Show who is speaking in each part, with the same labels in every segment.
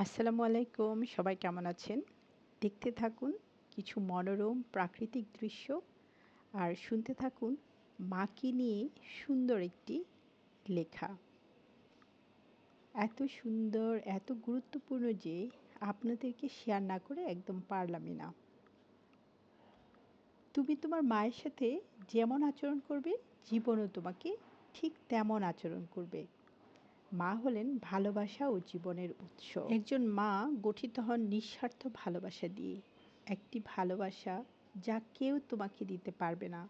Speaker 1: আসসালামু আলাইকুম। সবাই কেমন আছেন? দেখতে থাকুন কিছু মনোরম প্রাকৃতিক দৃশ্য আর শুনতে থাকুন মাকে নিয়ে সুন্দর একটি লেখা। এত সুন্দর, এত গুরুত্বপূর্ণ যে আপনাদেরকে শেয়ার না করে একদম পারলামই না। তুমি তোমার মায়ের সাথে যেমন আচরণ করবে, জীবনও তোমাকে ঠিক তেমন আচরণ করবে। মা হলেন ভালোবাসা ও জীবনের উৎস। একজন মা গঠিত হন নিঃস্বার্থ ভালোবাসা দিয়ে, একটি ভালোবাসা যা কেউ তোমাকে দিতে পারবে না।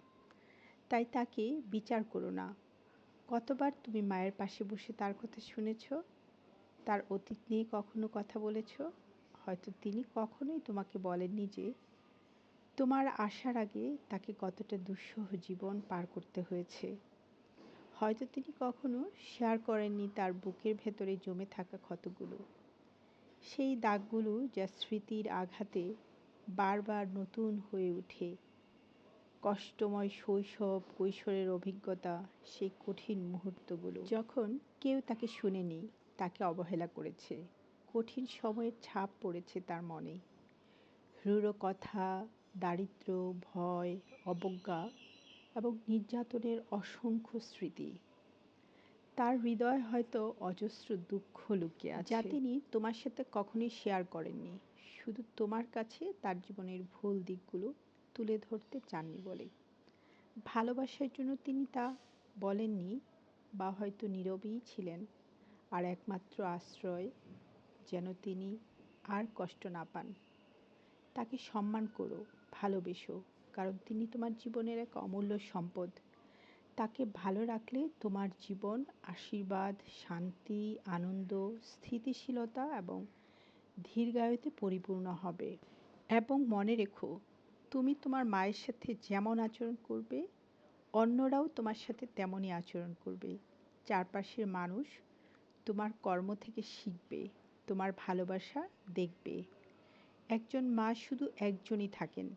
Speaker 1: তাই তাকে বিচার করো না। কতবার তুমি মায়ের পাশে বসে তার কথা শুনেছ, তার অতীত নিয়ে কখনো কথা বলেছ? হয়তো তিনি কখনোই তোমাকে বলেননি যে তোমার আসার আগে তাকে কতটা দুঃসহ জীবন পার করতে হয়েছে। হয়তো তিনি কখনো শেয়ার করেননি তার বুকের ভেতরে জমে থাকা ক্ষতগুলো, সেই দাগগুলো যা স্মৃতির আঘাতে বারবার নতুন হয়ে ওঠে। কষ্টময় শৈশব, কৈশোরের অভিজ্ঞতা, সেই কঠিন মুহূর্তগুলো যখন কেউ তাকে শুনেনি, তাকে অবহেলা করেছে, কঠিন সময়ের ছাপ পড়েছে তার মনে। রূঢ় কথা, দারিদ্র্য, ভয়, অবজ্ঞা এবং নির্যাতনের অসংখ্য স্মৃতি। তার হৃদয়ে হয়তো অজস্র দুঃখ লুকিয়ে আছে যা তিনি তোমার সাথে কখনোই শেয়ার করেননি, শুধু তোমার কাছে তার জীবনের ভুল দিকগুলো তুলে ধরতে চাননি বলে। ভালোবাসার জন্য তিনি তা বলেননি, বা হয়তো নীরবেই ছিলেন। আর একমাত্র আশ্রয় যেন তিনি আর কষ্ট না পান। তাকে সম্মান করো, ভালোবেসো, কারণ তিনি তোমার জীবনের এক অমূল্য সম্পদ। তাকে ভালো রাখলে তোমার জীবন আশীর্বাদ, শান্তি, আনন্দ, স্থিতিশীলতা এবং দীর্ঘায়ুতে পরিপূর্ণ হবে। এবং মনে রেখো, তুমি তোমার মায়ের সাথে যেমন আচরণ করবে, অন্যরাও তোমার সাথে তেমনই আচরণ করবে। চারপাশের মানুষ তোমার কর্ম থেকে শিখবে, তোমার ভালোবাসা দেখবে। একজন মা শুধু একজনই থাকেন।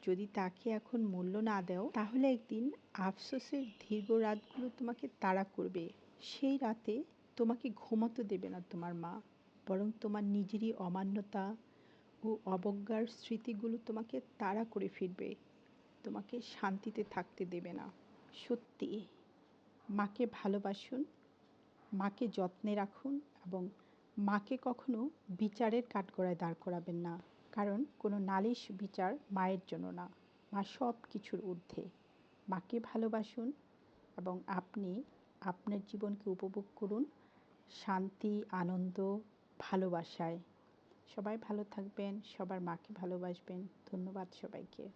Speaker 1: যদি তাকে এখন মূল্য না দাও, তাহলে একদিন আফসোসের দীর্ঘ রাতগুলো তোমাকে তাড়া করবে। সেই রাতে তোমাকে ঘুমোতে দেবে না তোমার মা, বরং তোমার নিজেরই অমান্যতা ও অবজ্ঞার স্মৃতিগুলো তোমাকে তাড়া করে ফিরবে, তোমাকে শান্তিতে থাকতে দেবে না। সত্যি, মাকে ভালোবাসুন, মাকে যত্নে রাখুন এবং মাকে কখনো বিচারের কাঠগড়ায় দাঁড় করাবেন না। কারণ কোনো নালিশ বিচার মায়ের জন্য না, মা সব কিছুর ঊর্ধ্বে। মাকে ভালোবাসুন এবং আপনি আপনার জীবনকে উপভোগ করুন শান্তি, আনন্দ, ভালোবাসায়। সবাই ভালো থাকবেন, সবার মাকে ভালোবাসবেন। ধন্যবাদ সবাইকে।